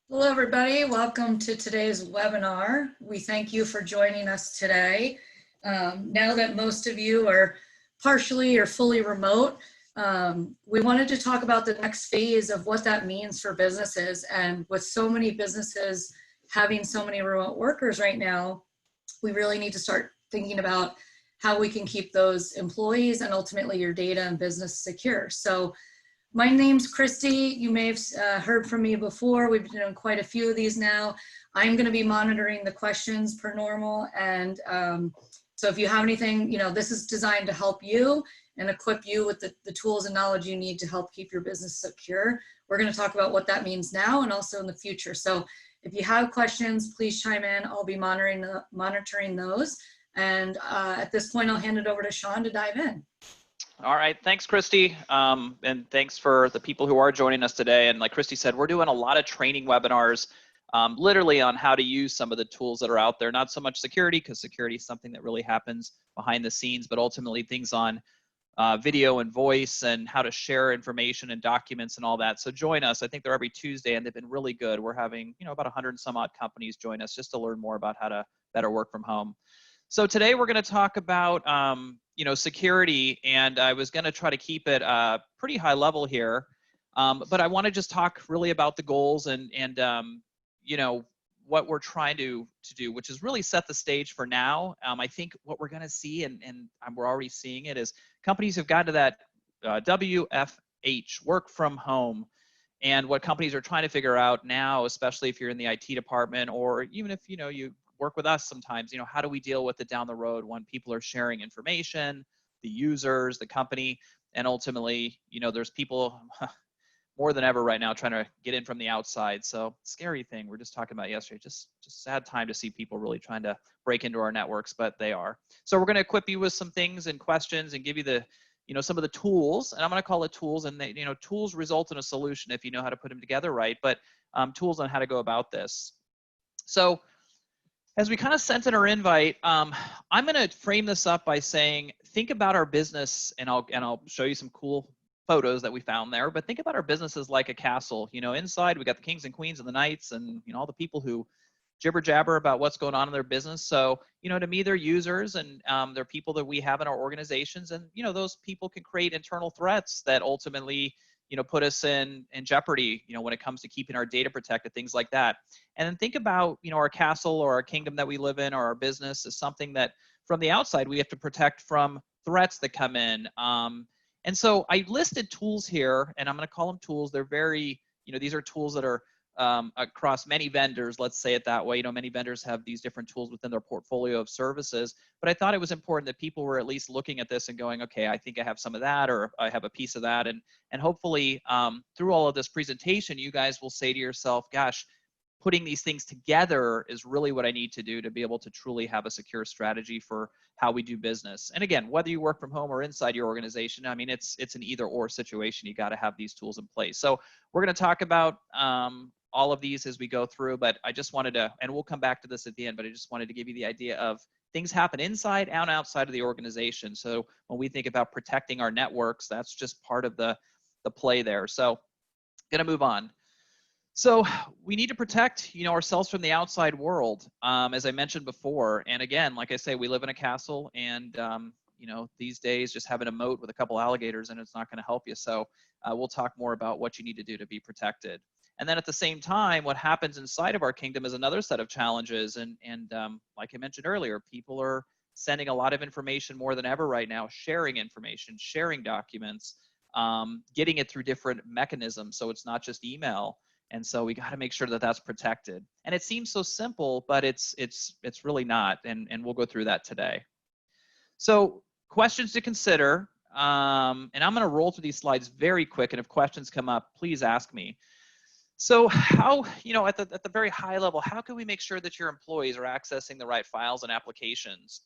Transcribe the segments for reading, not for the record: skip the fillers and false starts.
Hello, everybody. Welcome to today's webinar. We thank you for joining us today. Now that most of you are partially or fully remote, we wanted to talk about the next phase of what that means for businesses. And with so many businesses having so many remote workers right now, we really need to start thinking about how we can keep those employees and ultimately your data and business secure. So my name's Christy. You may have heard from me before. We've been doing quite a few of these now. I'm going to be monitoring the questions per normal. And so if you have anything, this is designed to help you and equip you with the tools and knowledge you need to help keep your business secure. We're going to talk about what that means now and also in the future. So if you have questions, please chime in. I'll be monitoring those. And at this point, I'll hand it over to Sean to dive in. All right, thanks, Christy, and thanks for the people who are joining us today. And like Christy said, we're doing a lot of training webinars, literally on how to use some of the tools that are out there. Not so much security, because security is something that really happens behind the scenes, but ultimately things on video and voice and how to share information and documents and all that. So join us. I think they're every Tuesday, and they've been really good. We're having about 100 and some odd companies join us just to learn more about how to better work from home. So today we're going to talk about security, and I was going to try to keep it pretty high level here, but I want to just talk really about the goals and what we're trying to do, which is really set the stage for now. I think what we're going to see, and we're already seeing it, is companies have gotten to that WFH, work from home. And what companies are trying to figure out now, especially if you're in the IT department, or even if you work with us sometimes, how do we deal with it down the road when people are sharing information, the users, the company, and ultimately, there's people more than ever right now trying to get in from the outside. So scary thing we were just talking about yesterday, just sad time to see people really trying to break into our networks, but they are. So we're going to equip you with some things and questions and give you the some of the tools, and I'm going to call it tools, and tools result in a solution if you know how to put them together right, but tools on how to go about this. So as we kind of sent in our invite, I'm going to frame this up by saying, think about our business, and I'll show you some cool photos that we found there, but think about our business as like a castle. Inside we got the kings and queens and the knights and all the people who jibber jabber about what's going on in their business. So to me, they're users, and they're people that we have in our organizations, and those people can create internal threats that ultimately put us in jeopardy, when it comes to keeping our data protected, things like that. And then think about, our castle or our kingdom that we live in, or our business, is something that from the outside we have to protect from threats that come in. And so I listed tools here, and I'm going to call them tools. They're very, these are tools that are across many vendors, let's say it that way. Many vendors have these different tools within their portfolio of services, but I thought it was important that people were at least looking at this and going, okay, I think I have some of that, or I have a piece of that. And hopefully through all of this presentation, you guys will say to yourself, gosh, putting these things together is really what I need to do to be able to truly have a secure strategy for how we do business. And again, whether you work from home or inside your organization, I mean, it's an either or situation. You got to have these tools in place. So we're going to talk about all of these as we go through, but I just wanted to, and we'll come back to this at the end, but I just wanted to give you the idea of things happen inside and outside of the organization. So when we think about protecting our networks, that's just part of the play there. So going to move on. So we need to protect, ourselves from the outside world, as I mentioned before. And again, like I say, we live in a castle, and these days just having a moat with a couple alligators and it's not going to help you. So we'll talk more about what you need to do to be protected. And then at the same time, what happens inside of our kingdom is another set of challenges. And like I mentioned earlier, people are sending a lot of information more than ever right now, sharing information, sharing documents, getting it through different mechanisms. So it's not just email. And so we got to make sure that that's protected. And it seems so simple, but it's really not. And we'll go through that today. So questions to consider. And I'm going to roll through these slides very quick. And if questions come up, please ask me. So how, at the very high level, how can we make sure that your employees are accessing the right files and applications?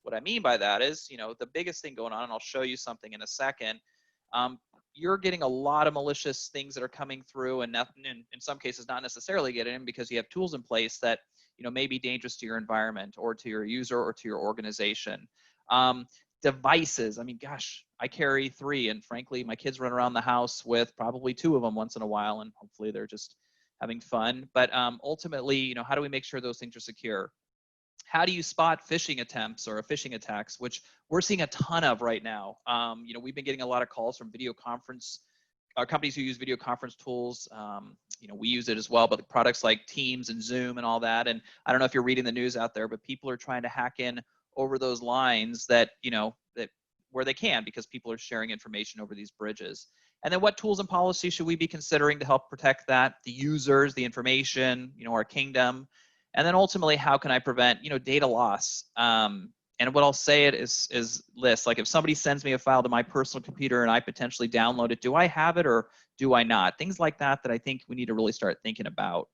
What I mean by that is, the biggest thing going on, and I'll show you something in a second, you're getting a lot of malicious things that are coming through, and in some cases not necessarily getting in because you have tools in place that may be dangerous to your environment or to your user or to your organization. Devices, I mean, gosh, I carry 3, and frankly, my kids run around the house with probably 2 of them once in a while, and hopefully they're just having fun. But ultimately, you know, how do we make sure those things are secure? How do you spot phishing attempts or phishing attacks, which we're seeing a ton of right now? You know, we've been getting a lot of calls from video conference companies who use video conference tools. You know, we use it as well, but products like Teams and Zoom and all that. And I don't know if you're reading the news out there, but people are trying to hack in over those lines that, you know, that where they can, because people are sharing information over these bridges. And then what tools and policies should we be considering to help protect that, the users, the information, you know, our kingdom? And then ultimately, how can I prevent, you know, data loss? And what I'll say it is this, like if somebody sends me a file to my personal computer and I potentially download it, do I have it or do I not? Things like that that I think we need to really start thinking about.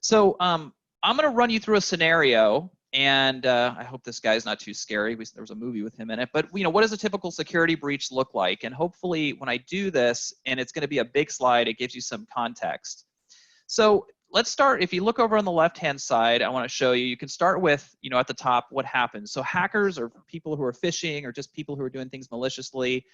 So I'm going to run you through a scenario, and I hope this guy's not too scary. There was a movie with him in it. But, you know, what does a typical security breach look like? And hopefully when I do this, and it's going to be a big slide, it gives you some context. So let's start, if you look over on the left-hand side, I want to show you, you can start with, you know, at the top, what happens. So hackers or people who are phishing or just people who are doing things maliciously,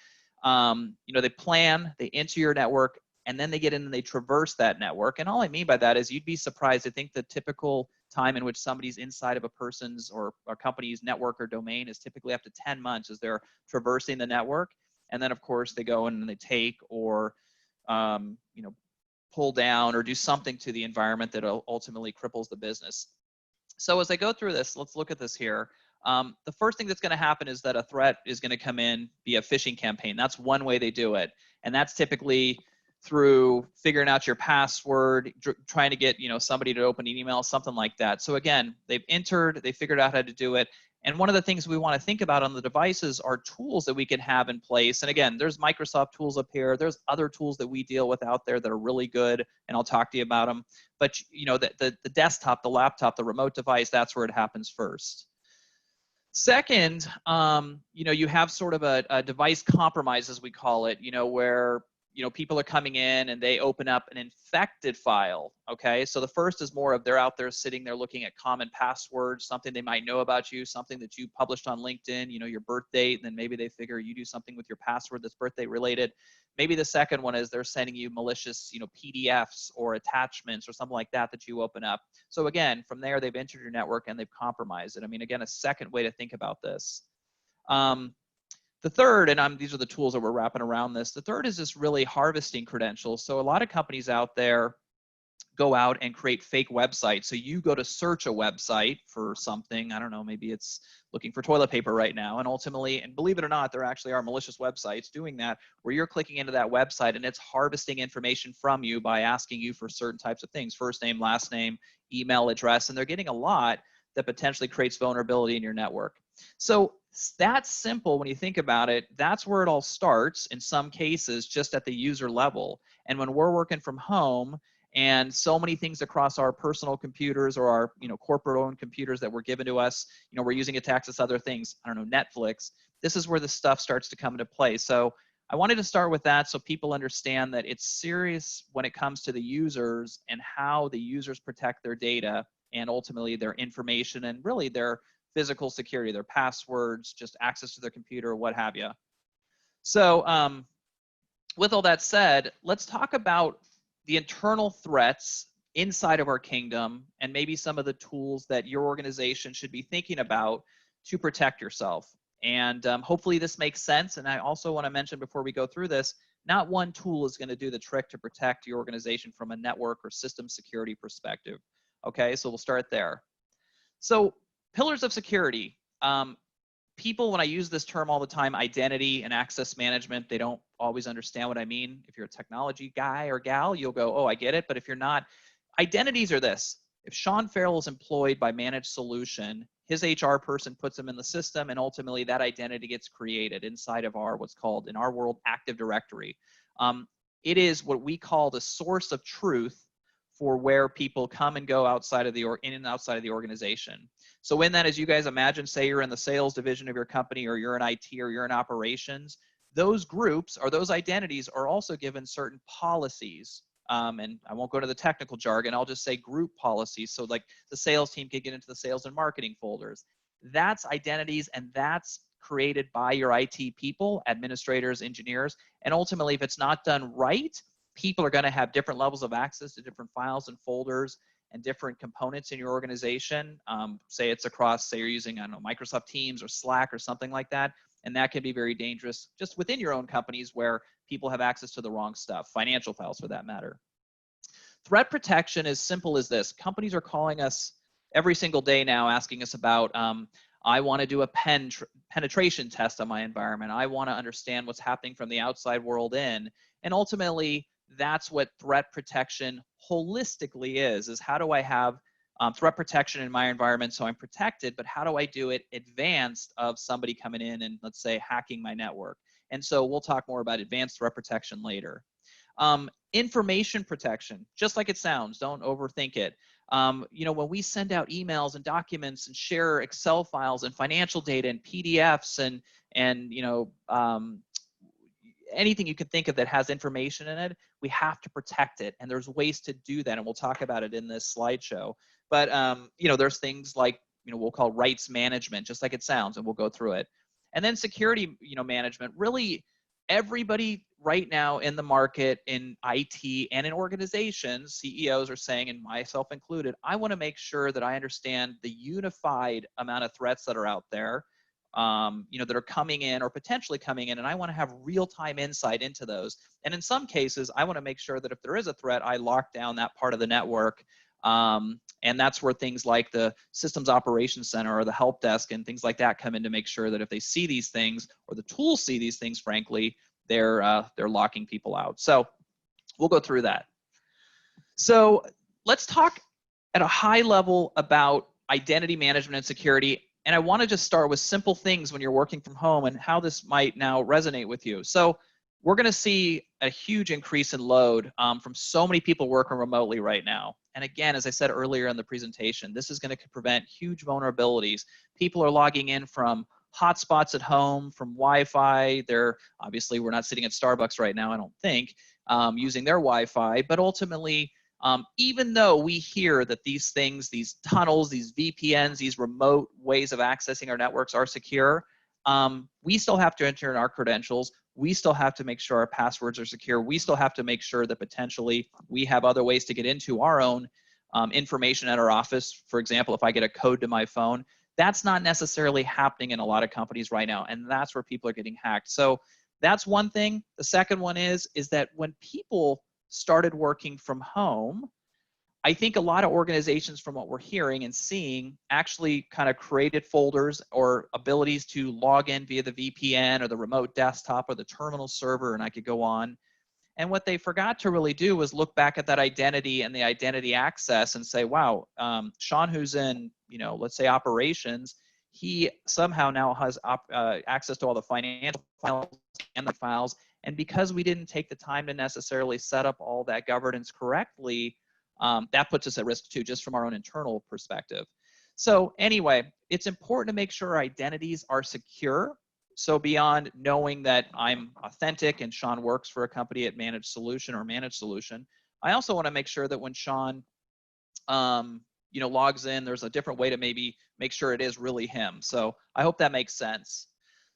you know, they plan, they enter your network, and then they get in and they traverse that network. And all I mean by that is you'd be surprised. I think the typical time in which somebody's inside of a person's or a company's network or domain is typically up to 10 months as they're traversing the network. And then, of course, they go in and they take or, you know, pull down or do something to the environment that ultimately cripples the business. So as I go through this, let's look at this here. The first thing that's going to happen is that a threat is going to come in via phishing campaign. That's one way they do it. And that's typically through figuring out your password, trying to get, you know, somebody to open an email, something like that. So again, they've entered, they figured out how to do it. And one of the things we want to think about on the devices are tools that we can have in place. And again, there's Microsoft tools up here. There's other tools that we deal with out there that are really good, and I'll talk to you about them. But, you know, the desktop, the laptop, the remote device, that's where it happens first. Second, you know, you have sort of a device compromise, as we call it, you know, where, you know, people are coming in and they open up an infected file, okay? So the first is more of they're out there sitting there looking at common passwords, something they might know about you, something that you published on LinkedIn, you know, your birth date, and then maybe they figure you do something with your password that's birthday related. Maybe the second one is they're sending you malicious, you know, PDFs or attachments or something like that that you open up. So again, from there, they've entered your network and they've compromised it. I mean, again, a second way to think about this. The third, and these are the tools that we're wrapping around this, the third is just really harvesting credentials. So a lot of companies out there go out and create fake websites. So you go to search a website for something, I don't know, maybe it's looking for toilet paper right now, and ultimately, and believe it or not, there actually are malicious websites doing that, where you're clicking into that website and it's harvesting information from you by asking you for certain types of things, first name, last name, email address, and they're getting a lot that potentially creates vulnerability in your network. So that's simple when you think about it. That's where it all starts in some cases, just at the user level. And when we're working from home and so many things across our personal computers or our, you know, corporate owned computers that were given to us, you know, we're using it to access other things, I don't know, Netflix, this is where the stuff starts to come into play. So I wanted to start with that so people understand that it's serious when it comes to the users and how the users protect their data and ultimately their information and really their physical security, their passwords, just access to their computer, what have you. So with all that said, let's talk about the internal threats inside of our kingdom and maybe some of the tools that your organization should be thinking about to protect yourself. And hopefully this makes sense. And I also want to mention before we go through this, not one tool is going to do the trick to protect your organization from a network or system security perspective. Okay, so we'll start there. So pillars of security. People, when I use this term all the time, identity and access management, they don't always understand what I mean. If you're a technology guy or gal, you'll go, oh, I get it. But if you're not, identities are this. If Sean Ferrel is employed by Managed Solution, his HR person puts him in the system, and ultimately that identity gets created inside of our, what's called in our world, Active Directory. It is what we call the source of truth for where people come and go outside of the in and outside of the organization. So in that, as you guys imagine, say you're in the sales division of your company, or you're in IT, or you're in operations, those groups or those identities are also given certain policies. And I won't go to the technical jargon, I'll just say group policies. So like the sales team can get into the sales and marketing folders. That's identities, and that's created by your IT people, administrators, engineers. And ultimately, if it's not done right, people are going to have different levels of access to different files and folders and different components in your organization. Say it's across, say you're using, I don't know, Microsoft Teams or Slack or something like that. And that can be very dangerous just within your own companies where people have access to the wrong stuff, financial files for that matter. Threat protection is simple as this. Companies are calling us every single day now asking us about, I want to do a penetration test on my environment. I want to understand what's happening from the outside world in. And ultimately, that's what threat protection holistically is how do I have threat protection in my environment so I'm protected, but how do I do it advanced of somebody coming in and, let's say, hacking my network? And so we'll talk more about advanced threat protection later. Information protection, just like it sounds, don't overthink it. You know, when we send out emails and documents and share Excel files and financial data and PDFs and you know, anything you can think of that has information in it, we have to protect it. And there's ways to do that. And we'll talk about it in this slideshow. But, you know, there's things like, you know, we'll call rights management, just like it sounds, and we'll go through it. And then security, you know, management. Really, everybody right now in the market, in IT and in organizations, CEOs are saying, and myself included, I want to make sure that I understand the unified amount of threats that are out there, you know, that are coming in or potentially coming in, and I want to have real-time insight into those. And in some cases, I want to make sure that if there is a threat, I lock down that part of the network. And that's where things like the Systems Operations Center or the help desk and things like that come in to make sure that if they see these things, or the tools see these things, frankly, they're locking people out. So we'll go through that. So let's talk at a high level about identity management and security. And I want to just start with simple things when you're working from home and how this might now resonate with you. So we're going to see a huge increase in load from so many people working remotely right now. And again, as I said earlier in the presentation, this is going to prevent huge vulnerabilities. People are logging in from hotspots at home, from Wi-Fi. Obviously, we're not sitting at Starbucks right now, I don't think, using their Wi-Fi. But ultimately, even though we hear that these things, these tunnels, these VPNs, these remote ways of accessing our networks are secure, we still have to enter in our credentials. We still have to make sure our passwords are secure. We still have to make sure that potentially we have other ways to get into our own information at our office. For example, if I get a code to my phone, that's not necessarily happening in a lot of companies right now, and that's where people are getting hacked. So that's one thing. The second one is that when people started working from home, I think a lot of organizations, from what we're hearing and seeing, actually kind of created folders or abilities to log in via the VPN or the remote desktop or the terminal server, and I could go on. And what they forgot to really do was look back at that identity and the identity access and say, wow, Sean, who's in, you know, let's say operations, he somehow now has access to all the financial files and the files. And because we didn't take the time to necessarily set up all that governance correctly, that puts us at risk too, just from our own internal perspective. So anyway, it's important to make sure our identities are secure. So beyond knowing that I'm authentic and Sean works for a company at Managed Solution, I also want to make sure that when Sean you know, logs in, there's a different way to maybe make sure it is really him. So I hope that makes sense.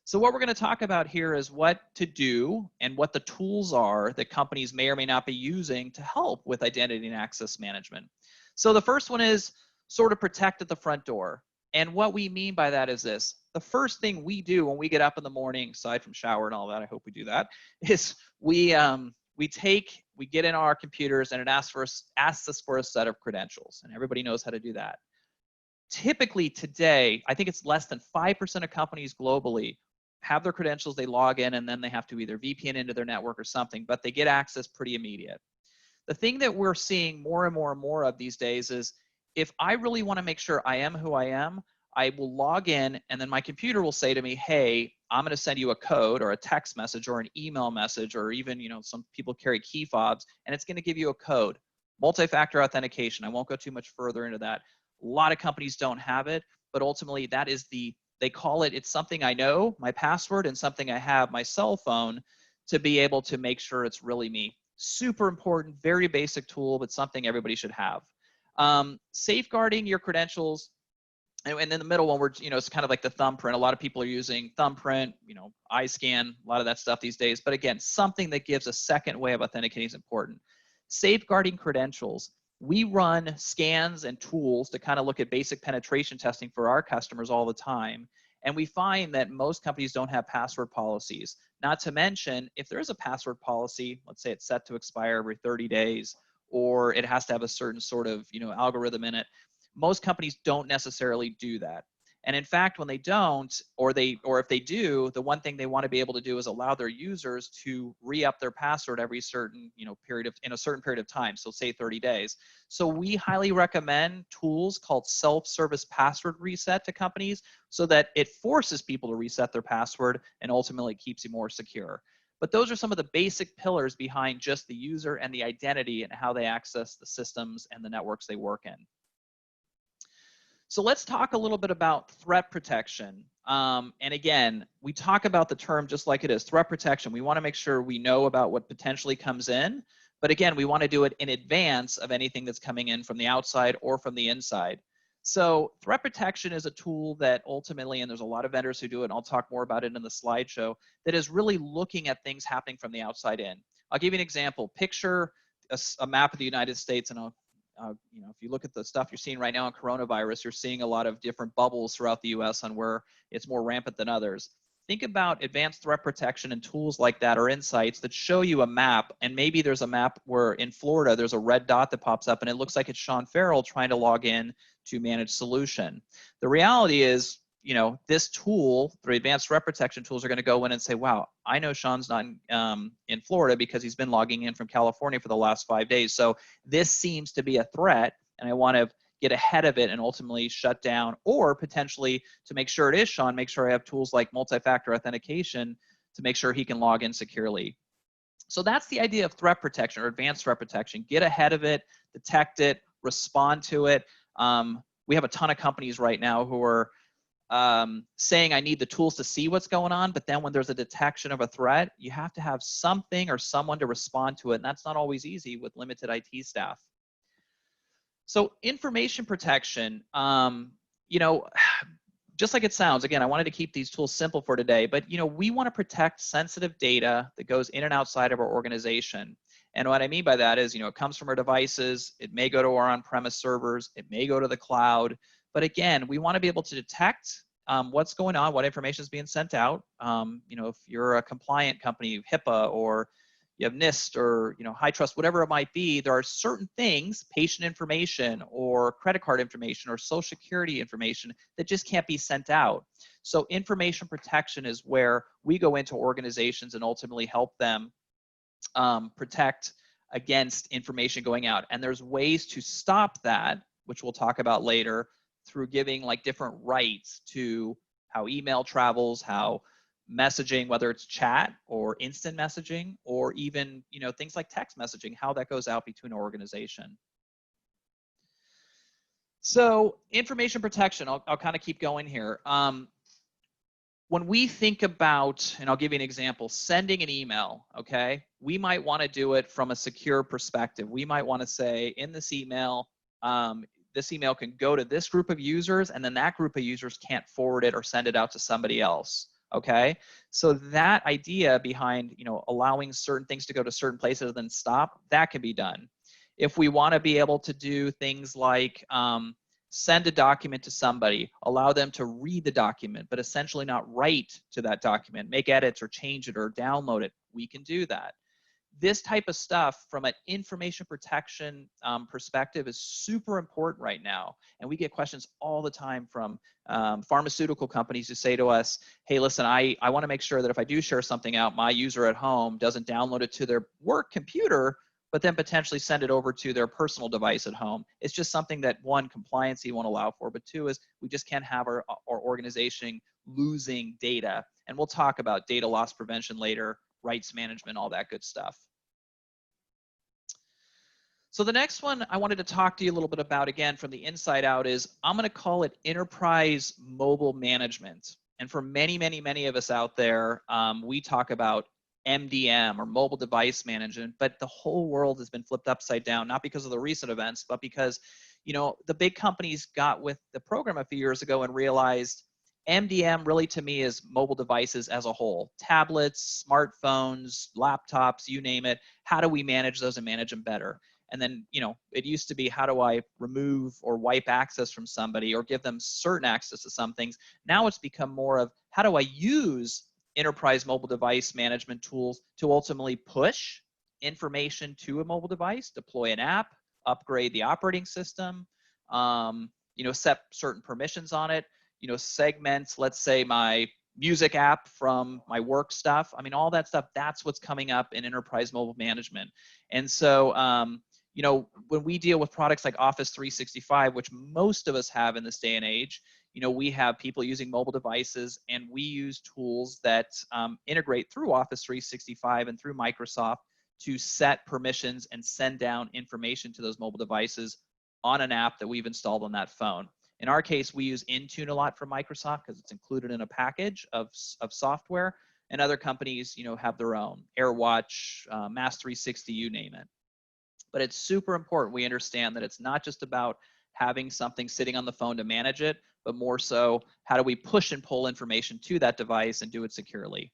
So what we're going to talk about here is what to do and what the tools are that companies may or may not be using to help with identity and access management. So the first one is sort of protect at the front door. And what we mean by that is this. The first thing we do when we get up in the morning, aside from shower and all that, I hope we do that, is we get in our computers and it asks us for a set of credentials. And everybody knows how to do that. Typically today, I think it's less than 5% of companies globally have their credentials, they log in, and then they have to either VPN into their network or something, but they get access pretty immediate. The thing that we're seeing more and more and more of these days is if I really want to make sure I am who I am, I will log in and then my computer will say to me, hey, I'm going to send you a code or a text message or an email message, or even, you know, some people carry key fobs, and it's going to give you a code. Multi-factor authentication. I won't go too much further into that. A lot of companies don't have it, but ultimately that is they call it, it's something I know, my password, and something I have, my cell phone, to be able to make sure it's really me. Super important, very basic tool, but something everybody should have. Safeguarding your credentials And in the middle one, it's kind of like the thumbprint. A lot of people are using thumbprint, eye scan, a lot of that stuff these days. But again, something that gives a second way of authenticating is important. Safeguarding credentials. We run scans and tools to kind of look at basic penetration testing for our customers all the time. And we find that most companies don't have password policies. Not to mention, if there is a password policy, let's say it's set to expire every 30 days, or it has to have a certain sort of algorithm in it, most companies don't necessarily do that. And in fact, when they don't, or if they do, the one thing they want to be able to do is allow their users to re-up their password every certain in a certain period of time. So say 30 days. So we highly recommend tools called self-service password reset to companies, so that it forces people to reset their password and ultimately keeps you more secure. But those are some of the basic pillars behind just the user and the identity and how they access the systems and the networks they work in. So let's talk a little bit about threat protection. And again, we talk about the term just like it is, threat protection. We want to make sure we know about what potentially comes in. But again, we want to do it in advance of anything that's coming in from the outside or from the inside. So threat protection is a tool that ultimately, and there's a lot of vendors who do it, and I'll talk more about it in the slideshow, that is really looking at things happening from the outside in. I'll give you an example. Picture a map of the United States, and if you look at the stuff you're seeing right now on coronavirus, you're seeing a lot of different bubbles throughout the US on where it's more rampant than others. Think about advanced threat protection and tools like that, or insights that show you a map, and maybe there's a map where in Florida there's a red dot that pops up and it looks like it's Sean Ferrel trying to log in to manage solution. The reality is, this tool, the advanced threat protection tools, are going to go in and say, wow, I know Sean's not in Florida because he's been logging in from California for the last 5 days. So this seems to be a threat, and I want to get ahead of it and ultimately shut down, or potentially to make sure it is Sean, make sure I have tools like multi-factor authentication to make sure he can log in securely. So that's the idea of threat protection or advanced threat protection. Get ahead of it, detect it, respond to it. We have a ton of companies right now who are saying I need the tools to see what's going on, but then when there's a detection of a threat, you have to have something or someone to respond to it, and that's not always easy with limited IT staff. So information protection, just like it sounds, again, I wanted to keep these tools simple for today, but we want to protect sensitive data that goes in and outside of our organization. And what I mean by that is, it comes from our devices, it may go to our on-premise servers, it may go to the cloud. But again, we want to be able to detect what's going on, what information is being sent out. If you're a compliant company, HIPAA, or you have NIST, or HITRUST, whatever it might be, there are certain things, patient information or credit card information or social security information, that just can't be sent out. So information protection is where we go into organizations and ultimately help them protect against information going out. And there's ways to stop that, which we'll talk about later, through giving like different rights to how email travels, how messaging, whether it's chat or instant messaging, or even things like text messaging, how that goes out between an organization. So information protection, I'll kind of keep going here. When we think about, and I'll give you an example, sending an email, okay, we might want to do it from a secure perspective. We might want to say in this email can go to this group of users, and then that group of users can't forward it or send it out to somebody else. Okay, so that idea behind allowing certain things to go to certain places and then stop, that can be done. If we want to be able to do things like send a document to somebody, allow them to read the document, but essentially not write to that document, make edits or change it or download it, we can do that. This type of stuff from an information protection perspective is super important right now. And we get questions all the time from pharmaceutical companies who say to us, hey, listen, I want to make sure that if I do share something out, my user at home doesn't download it to their work computer, but then potentially send it over to their personal device at home. It's just something that, one, compliance won't allow for, but two is we just can't have our organization losing data. And we'll talk about data loss prevention later, rights management, all that good stuff. So the next one I wanted to talk to you a little bit about, again, from the inside out, is I'm going to call it enterprise mobile management. And for many, many, many of us out there, we talk about MDM or mobile device management, but the whole world has been flipped upside down, not because of the recent events, but because You know, the big companies got with the program a few years ago and realized MDM really to me is mobile devices as a whole. Tablets, smartphones, laptops, you name it. How do we manage those and manage them better? And then, you know, it used to be, how do I remove or wipe access from somebody or give them certain access to some things? Now it's become more of, how do I use enterprise mobile device management tools to ultimately push information to a mobile device, deploy an app, upgrade the operating system, you know, set certain permissions on it, you know, segment, let's say, my music app from my work stuff. I mean, all that stuff, that's what's coming up in enterprise mobile management. And so, you know, when we deal with products like Office 365, which most of us have in this day and age, you know, we have people using mobile devices, and we use tools that integrate through Office 365 and through Microsoft to set permissions and send down information to those mobile devices on an app that we've installed on that phone. In our case, we use Intune a lot from Microsoft because it's included in a package of software, and other companies, you know, have their own, AirWatch, Mass 360, you name it. But it's super important we understand that it's not just about having something sitting on the phone to manage it, but more so, how do we push and pull information to that device and do it securely?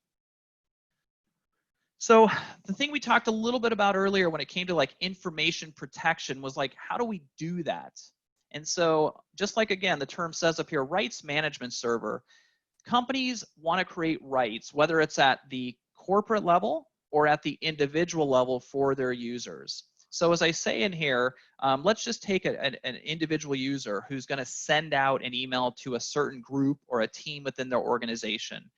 So the thing we talked a little bit about earlier when it came to like information protection was like, how do we do that? And so just like, again, the term says up here, rights management server, companies want to create rights, whether it's at the corporate level or at the individual level for their users. So as I say in here, let's just take an individual user who's going to send out an email to a certain group or a team within their organization.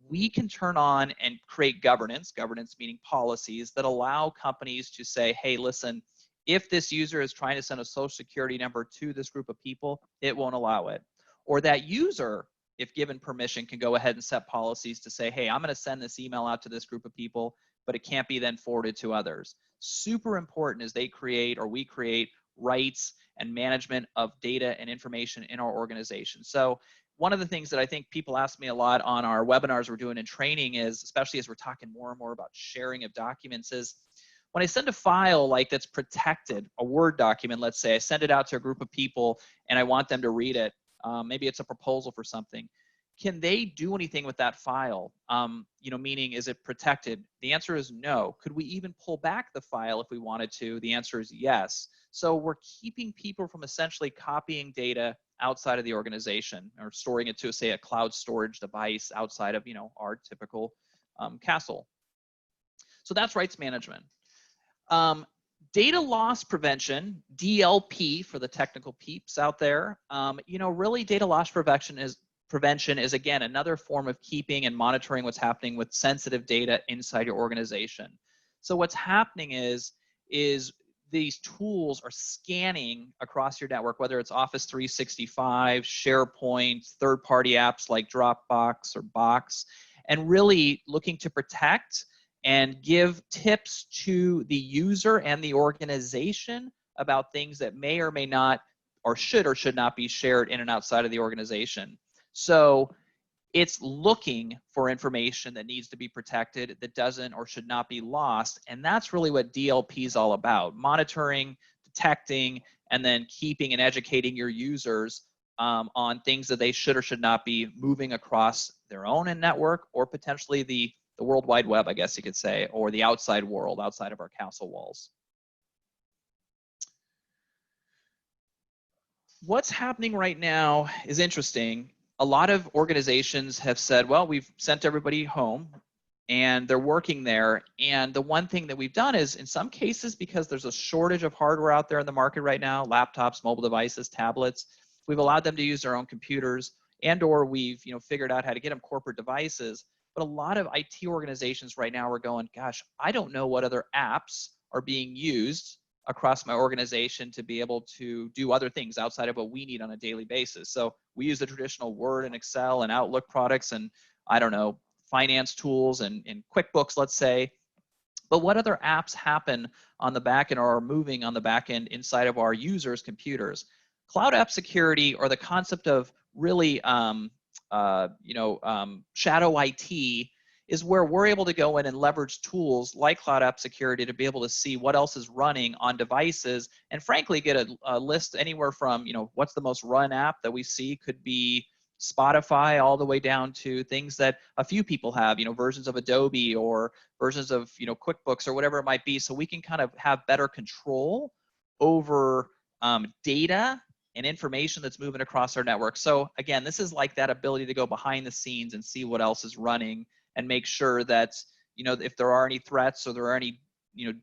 We can turn on and create governance meaning policies that allow companies to say, hey, listen, if this user is trying to send a social security number to this group of people, it won't allow it. Or that user, if given permission, can go ahead and set policies to say, hey, I'm going to send this email out to this group of people, but it can't be then forwarded to others. Super important as they create, or we create, rights and management of data and information in our organization. So one of the things that I think people ask me a lot on our webinars we're doing in training is, especially as we're talking more and more about sharing of documents, is when I send a file like that's protected, a Word document, let's say, I send it out to a group of people and I want them to read it. Maybe it's a proposal for something. Can they do anything with that file? You know, meaning, is it protected? The answer is no. Could we even pull back the file if we wanted to? The answer is yes. So we're keeping people from essentially copying data outside of the organization or storing it to, say, a cloud storage device outside of, you know, our typical castle. So that's rights management. Data loss prevention, DLP for the technical peeps out there. You know, really data loss prevention is again another form of keeping and monitoring what's happening with sensitive data inside your organization. So what's happening is these tools are scanning across your network, whether it's Office 365, SharePoint, third-party apps like Dropbox or Box, and really looking to protect and give tips to the user and the organization about things that may or may not, or should not be shared in and outside of the organization. So it's looking for information that needs to be protected, that doesn't or should not be lost. And that's really what DLP is all about: monitoring, detecting, and then keeping and educating your users on things that they should or should not be moving across their own network, or potentially the World Wide Web, I guess you could say, or the outside world, outside of our castle walls. What's happening right now is interesting. A lot of organizations have said, well, we've sent everybody home and they're working there. And the one thing that we've done is, in some cases, because there's a shortage of hardware out there in the market right now, laptops, mobile devices, tablets, we've allowed them to use their own computers, and or we've, you know, figured out how to get them corporate devices. But a lot of IT organizations right now are going, gosh, I don't know what other apps are being used across my organization to be able to do other things outside of what we need on a daily basis. So we use the traditional Word and Excel and Outlook products, and I don't know, finance tools and QuickBooks, let's say. But what other apps happen on the back end or are moving on the back end inside of our users' computers? Cloud app security, or the concept of really shadow IT, is where we're able to go in and leverage tools like Cloud App Security to be able to see what else is running on devices, and frankly get a list anywhere from, what's the most run app that we see, could be Spotify, all the way down to things that a few people have, versions of Adobe or versions of, QuickBooks or whatever it might be, so we can kind of have better control over data and information that's moving across our network. So again, this is like that ability to go behind the scenes and see what else is running and make sure that, if there are any threats or there are any,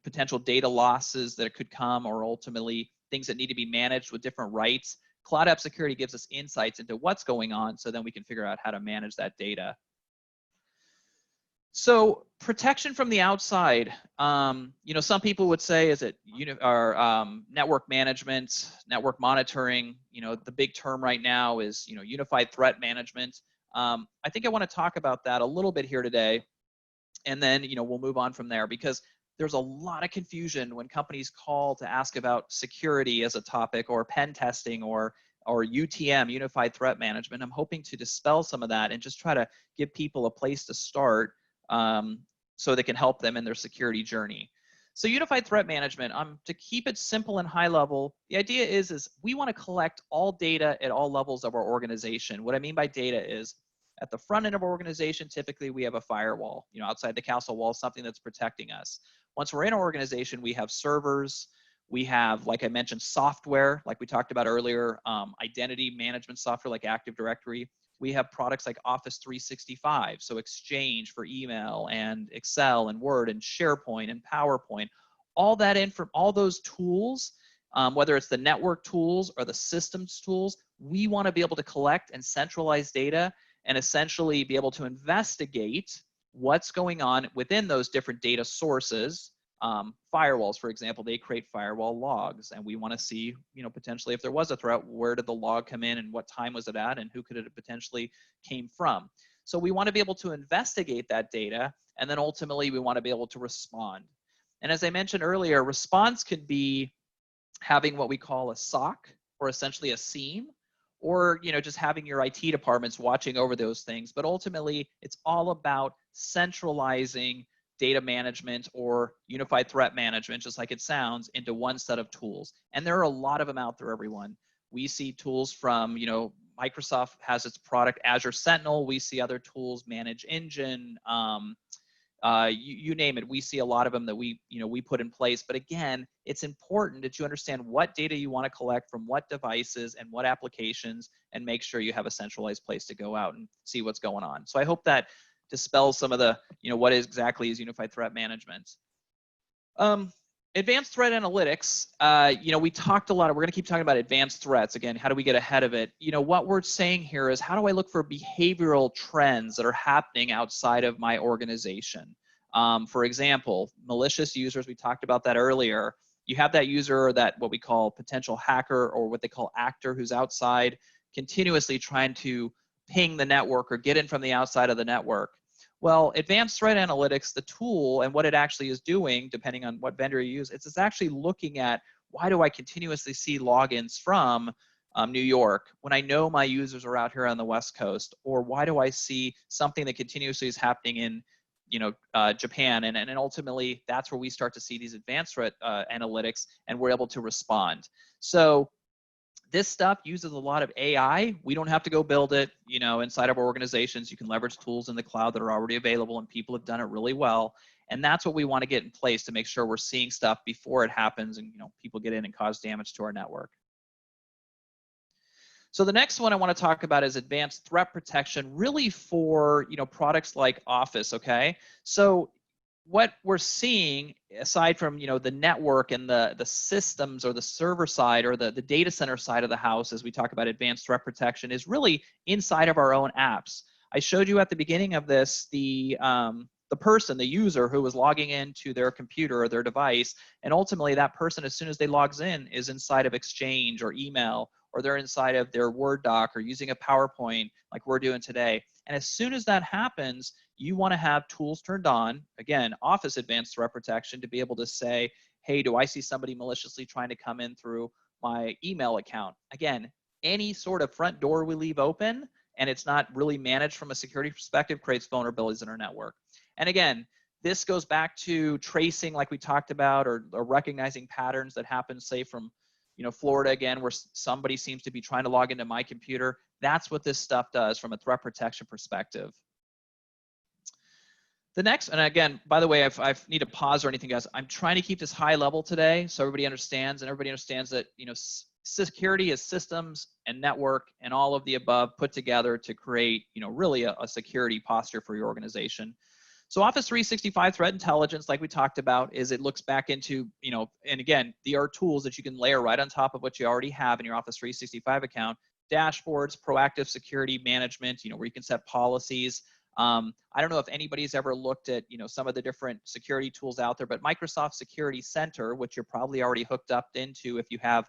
potential data losses that could come, or ultimately things that need to be managed with different rights. Cloud App Security gives us insights into what's going on, so then we can figure out how to manage that data. So protection from the outside, some people would say, is it network management, network monitoring? The big term right now is unified threat management. I think I want to talk about that a little bit here today, and then we'll move on from there, because there's a lot of confusion when companies call to ask about security as a topic, or pen testing, or UTM, Unified Threat Management. I'm hoping to dispel some of that and just try to give people a place to start, so they can help them in their security journey. So Unified Threat Management, to keep it simple and high level, the idea is we want to collect all data at all levels of our organization. What I mean by data is, at the front end of our organization, typically we have a firewall, outside the castle wall, something that's protecting us. Once we're in our organization, we have servers, we have, like I mentioned, software, like we talked about earlier, identity management software like Active Directory. We have products like Office 365, so Exchange for email, and Excel and Word and SharePoint and PowerPoint. All those tools, whether it's the network tools or the systems tools, we want to be able to collect and centralize data and essentially be able to investigate what's going on within those different data sources. Firewalls, for example, they create firewall logs, and we want to see, potentially if there was a threat, where did the log come in and what time was it at and who could it potentially came from. So we want to be able to investigate that data, and then ultimately we want to be able to respond. And as I mentioned earlier, response could be having what we call a SOC, or essentially a SIEM, or just having your IT departments watching over those things. But ultimately, it's all about centralizing data management, or unified threat management, just like it sounds, into one set of tools. And there are a lot of them out there, everyone. We see tools from, Microsoft has its product Azure Sentinel. We see other tools, Manage Engine, you name it. We see a lot of them that we put in place. But again, it's important that you understand what data you want to collect from what devices and what applications, and make sure you have a centralized place to go out and see what's going on. So I hope that dispels some of the, what exactly is unified threat management. Advanced threat analytics, we talked a lot, we're going to keep talking about advanced threats. Again, how do we get ahead of it? What we're saying here is, how do I look for behavioral trends that are happening outside of my organization? For example, malicious users, we talked about that earlier. You have that user, that what we call potential hacker, or what they call actor, who's outside, continuously trying to ping the network or get in from the outside of the network. Well, advanced threat analytics, the tool, and what it actually is doing, depending on what vendor you use, it's actually looking at, why do I continuously see logins from New York when I know my users are out here on the West Coast? Or why do I see something that continuously is happening in Japan? And ultimately, that's where we start to see these advanced threat analytics, and we're able to respond. So this stuff uses a lot of AI. We don't have to go build it, inside of our organizations. You can leverage tools in the cloud that are already available, and people have done it really well. And that's what we want to get in place to make sure we're seeing stuff before it happens, and people get in and cause damage to our network. So the next one I want to talk about is advanced threat protection, really for products like Office. Okay, so what we're seeing, aside from the network and the systems, or the server side, or the data center side of the house, as we talk about advanced threat protection, is really inside of our own apps. I showed you at the beginning of this the person, the user, who was logging into their computer or their device, and ultimately that person, as soon as they logs in, is inside of Exchange or email, or they're inside of their Word doc, or using a PowerPoint like we're doing today. And as soon as that happens, you want to have tools turned on, again, Office Advanced Threat Protection, to be able to say, hey, do I see somebody maliciously trying to come in through my email account? Again, any sort of front door we leave open, and it's not really managed from a security perspective, creates vulnerabilities in our network. And again, this goes back to tracing like we talked about, or recognizing patterns that happen, say from Florida again, where somebody seems to be trying to log into my computer. That's what this stuff does from a threat protection perspective. The next, and again, by the way, I need to pause or anything, guys. I'm trying to keep this high level today so everybody understands, and everybody understands that security is systems and network and all of the above put together to create really a security posture for your organization. So Office 365 Threat Intelligence, like we talked about, is it looks back into, and again, there are tools that you can layer right on top of what you already have in your Office 365 account. Dashboards, proactive security management, where you can set policies. I don't know if anybody's ever looked at, some of the different security tools out there, but Microsoft Security Center, which you're probably already hooked up into if you have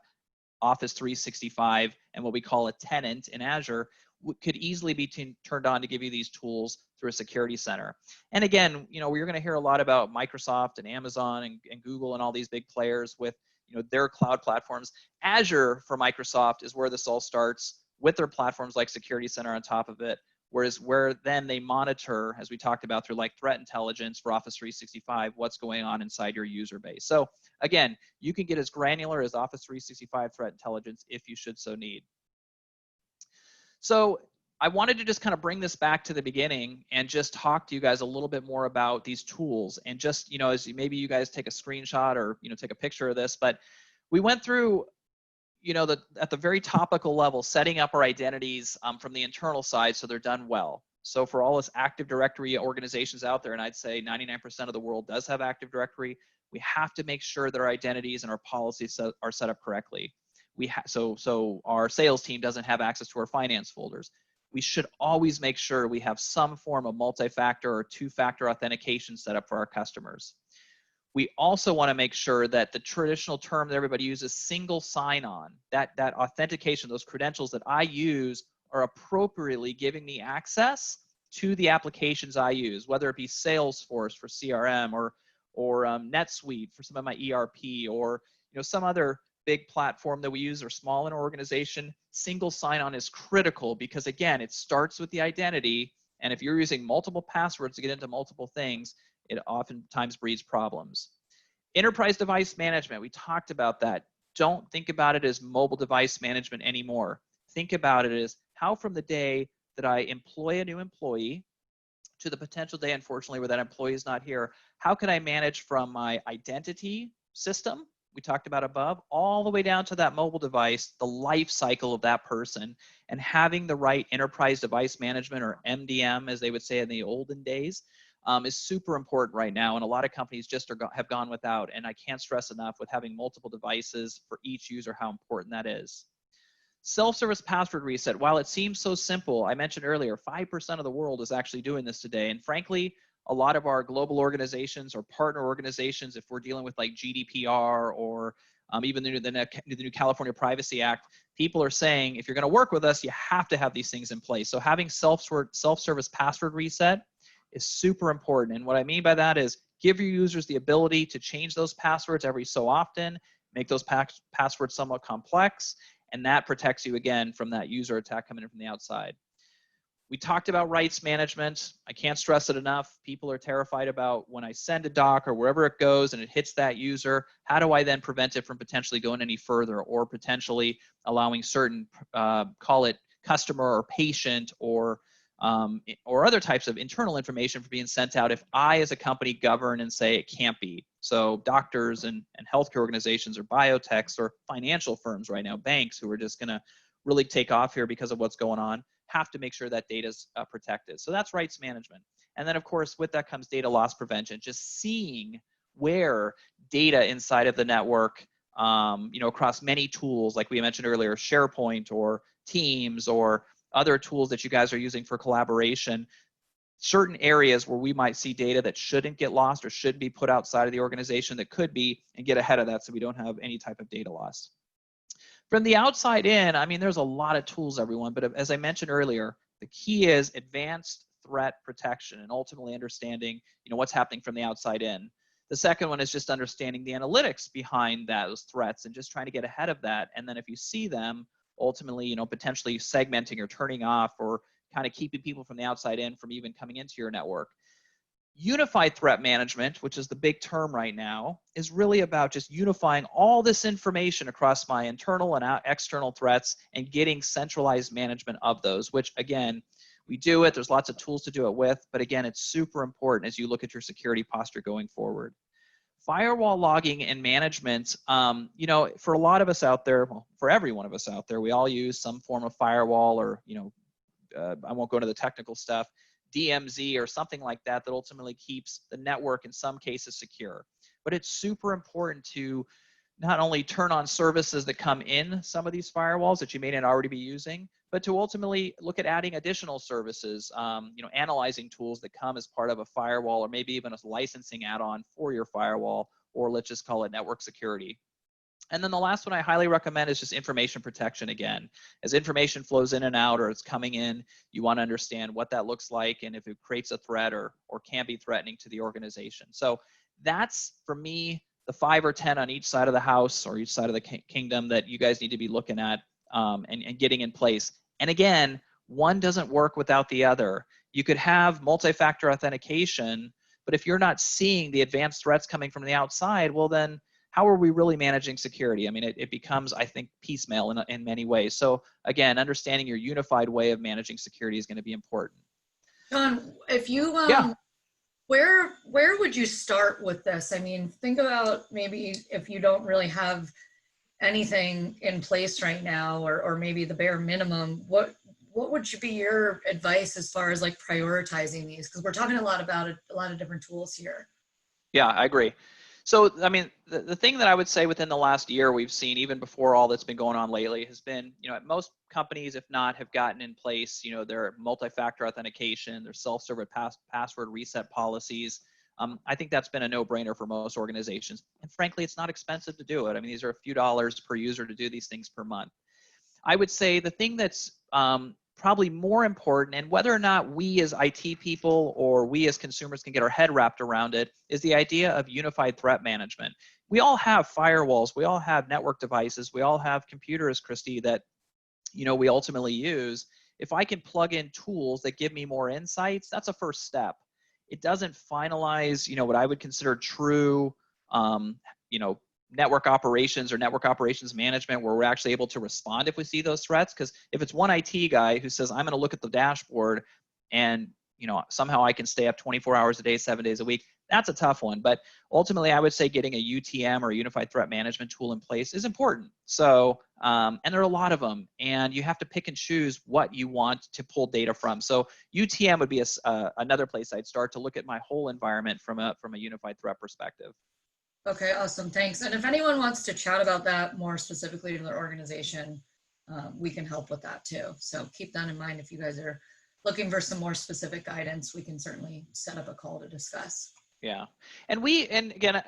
Office 365 and what we call a tenant in Azure, could easily be turned on to give you these tools through a security center. And again, we're going to hear a lot about Microsoft and Amazon and Google and all these big players with their cloud platforms. Azure for Microsoft is where this all starts with their platforms like Security Center on top of it, where then they monitor, as we talked about, through like threat intelligence for Office 365, what's going on inside your user base. So again, you can get as granular as Office 365 threat intelligence if you should so need. So I wanted to just kind of bring this back to the beginning and just talk to you guys a little bit more about these tools, and just, as maybe you guys take a screenshot or, take a picture of this, but we went through, at the very topical level, setting up our identities from the internal side so they're done well. So for all us Active Directory organizations out there, and I'd say 99% of the world does have Active Directory, we have to make sure that our identities and our policies are set up correctly. So our sales team doesn't have access to our finance folders. We should always make sure we have some form of multi-factor or two-factor authentication set up for our customers. We also want to make sure that the traditional term that everybody uses, single sign-on, that authentication, those credentials that I use are appropriately giving me access to the applications I use, whether it be Salesforce for CRM or NetSuite for some of my ERP, or some other big platform that we use, or small in our organization. Single sign-on is critical because, again, it starts with the identity, and if you're using multiple passwords to get into multiple things, it oftentimes breeds problems. Enterprise device management, we talked about that. Don't think about it as mobile device management anymore. Think about it as how, from the day that I employ a new employee to the potential day, unfortunately, where that employee is not here, how can I manage from my identity system, we talked about above, all the way down to that mobile device, the life cycle of that person, and having the right enterprise device management, or MDM, as they would say in the olden days, is super important right now. And a lot of companies just have gone without. And I can't stress enough with having multiple devices for each user how important that is. Self-service password reset. While it seems so simple, I mentioned earlier, 5% of the world is actually doing this today. And frankly, a lot of our global organizations or partner organizations, if we're dealing with like GDPR or even the new California Privacy Act, people are saying, if you're going to work with us, you have to have these things in place. So having self-service password reset is super important. And what I mean by that is give your users the ability to change those passwords every so often, make those passwords somewhat complex, and that protects you, again, from that user attack coming in from the outside. We talked about rights management. I can't stress it enough. People are terrified about when I send a doc or wherever it goes and it hits that user, how do I then prevent it from potentially going any further, or potentially allowing certain, call it customer or patient or other types of internal information for being sent out if I as a company govern and say it can't be. So doctors and healthcare organizations, or biotechs, or financial firms right now, banks who are just going to really take off here because of what's going on, have to make sure that data is protected. So that's rights management. And then, of course, with that comes data loss prevention, just seeing where data inside of the network, across many tools, like we mentioned earlier, SharePoint or Teams or other tools that you guys are using for collaboration, certain areas where we might see data that shouldn't get lost or should be put outside of the organization that could be, and get ahead of that so we don't have any type of data loss. From the outside in, I mean, there's a lot of tools, everyone, but as I mentioned earlier, the key is advanced threat protection and ultimately understanding, what's happening from the outside in. The second one is just understanding the analytics behind those threats and just trying to get ahead of that. And then if you see them, ultimately, potentially segmenting or turning off, or kind of keeping people from the outside in from even coming into your network. Unified threat management, which is the big term right now, is really about just unifying all this information across my internal and external threats and getting centralized management of those, which again, we do it. There's lots of tools to do it with, but again, it's super important as you look at your security posture going forward. Firewall logging and management, you know, for a lot of us out there, well, for every one of us out there, we all use some form of firewall or, you know, I won't go into the technical stuff, DMZ or something like that that ultimately keeps the network in some cases secure. But it's super important to not only turn on services that come in some of these firewalls that you may not already be using, but to ultimately look at adding additional services, you know, analyzing tools that come as part of a firewall, or maybe even a licensing add-on for your firewall, or let's just call it network security. And then the last one I highly recommend is just information protection again. As information flows in and out or it's coming in, you want to understand what that looks like and if it creates a threat or can be threatening to the organization. So that's, for me, the 5 or 10 on each side of the house or each side of the kingdom that you guys need to be looking at and getting in place. And again, one doesn't work without the other. You could have multi-factor authentication, but if you're not seeing the advanced threats coming from the outside, well then, how are we really managing security? I mean, it becomes, I think, piecemeal in many ways. So again, understanding your unified way of managing security is going to be important. John, if you Yeah. where would you start with this? I mean, think about maybe if you don't really have anything in place right now, or maybe the bare minimum, what would be your advice as far as like prioritizing these? Because we're talking a lot about it, a lot of different tools here. Yeah, I agree. So, I mean, the thing that I would say within the last year we've seen, even before all that's been going on lately, has been, you know, most companies, if not, have gotten in place, you know, their multi-factor authentication, their self-serve password reset policies. I think that's been a no-brainer for most organizations. And frankly, it's not expensive to do it. I mean, these are a few dollars per user to do these things per month. I would say the thing that's probably more important, and whether or not we as IT people or we as consumers can get our head wrapped around it, is the idea of unified threat management. We all have firewalls, we all have network devices, we all have computers, Christy, that, you know, we ultimately use. If I can plug in tools that give me more insights, that's a first step. It doesn't finalize, you know, what I would consider true, you know, network operations or network operations management where we're actually able to respond if we see those threats. Because if it's one IT guy who says, I'm going to look at the dashboard and, you know, somehow I can stay up 24 hours a day, 7 days a week, that's a tough one. But ultimately, I would say getting a UTM or a unified threat management tool in place is important. So, and there are a lot of them, and you have to pick and choose what you want to pull data from. So UTM would be another place I'd start to look at my whole environment from a unified threat perspective. Okay, awesome, thanks. And if anyone wants to chat about that more specifically to their organization, we can help with that too. So keep that in mind. If you guys are looking for some more specific guidance, we can certainly set up a call to discuss. Yeah, and again,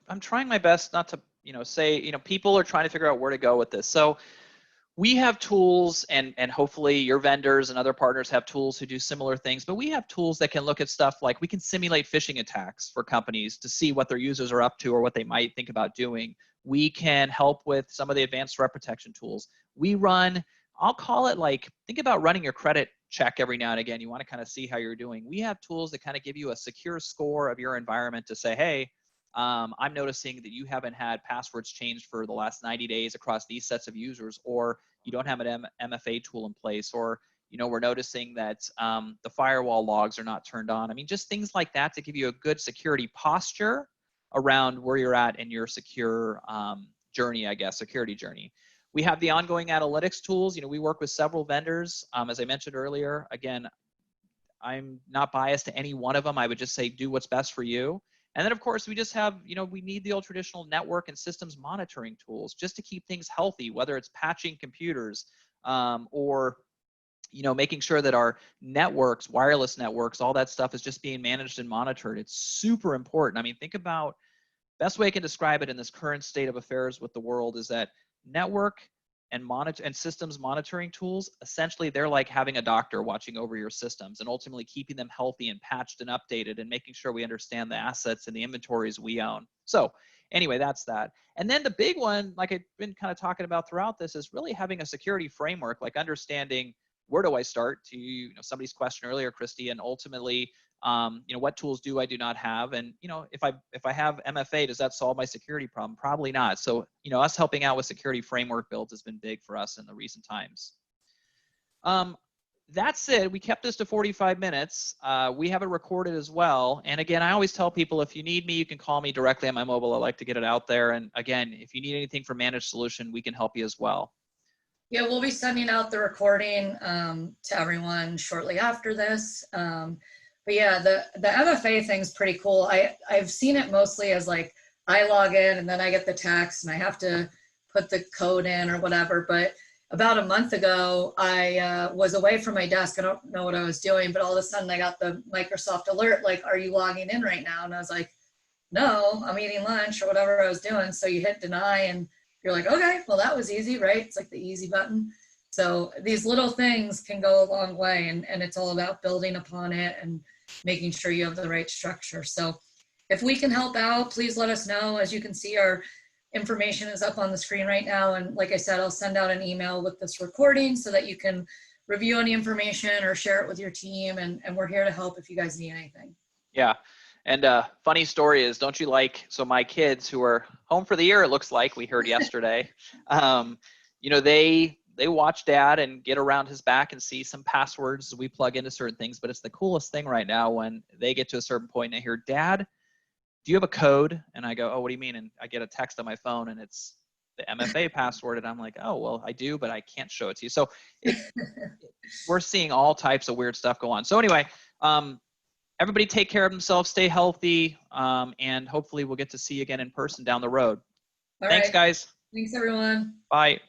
I'm trying my best not to, you know, say, you know, people are trying to figure out where to go with this. So we have tools, and hopefully your vendors and other partners have tools who do similar things, but we have tools that can look at stuff like we can simulate phishing attacks for companies to see what their users are up to or what they might think about doing. We can help with some of the advanced threat protection tools. We run, I'll call it like, think about running your credit check every now and again. You want to kind of see how you're doing. We have tools that kind of give you a secure score of your environment to say, hey, I'm noticing that you haven't had passwords changed for the last 90 days across these sets of users, or you don't have an MFA tool in place, or, you know, we're noticing that the firewall logs are not turned on. I mean, just things like that to give you a good security posture around where you're at in your secure journey, I guess, security journey. We have the ongoing analytics tools. You know, we work with several vendors. As I mentioned earlier, again, I'm not biased to any one of them. I would just say do what's best for you. And then, of course, we just have, you know, we need the old traditional network and systems monitoring tools just to keep things healthy, whether it's patching computers or, you know, making sure that our networks, wireless networks, all that stuff is just being managed and monitored. It's super important. I mean, think about, best way I can describe it in this current state of affairs with the world is that network and systems monitoring tools, essentially they're like having a doctor watching over your systems and ultimately keeping them healthy and patched and updated and making sure we understand the assets and the inventories we own. So anyway, that's that. And then the big one, like I've been kind of talking about throughout this, is really having a security framework, like understanding where do I start, to, you know, somebody's question earlier, Christy, and ultimately What tools do I do not have? And, if I have MFA, does that solve my security problem? Probably not. So, us helping out with security framework builds has been big for us in the recent times. That said, we kept this to 45 minutes. We have it recorded as well. And again, I always tell people, if you need me, you can call me directly on my mobile. I like to get it out there. And again, if you need anything for managed solution, we can help you as well. Yeah, we'll be sending out the recording to everyone shortly after this. But yeah, the MFA thing's pretty cool. I've seen it mostly as like, I log in and then I get the text and I have to put the code in or whatever. But about a month ago, I was away from my desk. I don't know what I was doing, but all of a sudden I got the Microsoft alert, like, are you logging in right now? And I was like, no, I'm eating lunch or whatever I was doing. So you hit deny and you're like, okay, well, that was easy, right? It's like the easy button. So these little things can go a long way, and it's all about building upon it and making sure you have the right structure. So if we can help out, please let us know. As you can see, our information is up on the screen right now. And like I said, I'll send out an email with this recording so that you can review any information or share it with your team. And we're here to help if you guys need anything. Yeah. And funny story is, don't you like, so my kids who are home for the year, it looks like, we heard yesterday, they watch dad and get around his back and see some passwords we plug into certain things. But it's the coolest thing right now when they get to a certain point and I hear, Dad, do you have a code? And I go, oh, what do you mean? And I get a text on my phone and it's the MFA password. And I'm like, oh, well, I do, but I can't show it to you. So we're seeing all types of weird stuff go on. So anyway, everybody take care of themselves, stay healthy, and hopefully we'll get to see you again in person down the road. All Thanks, right. guys. Thanks, everyone. Bye.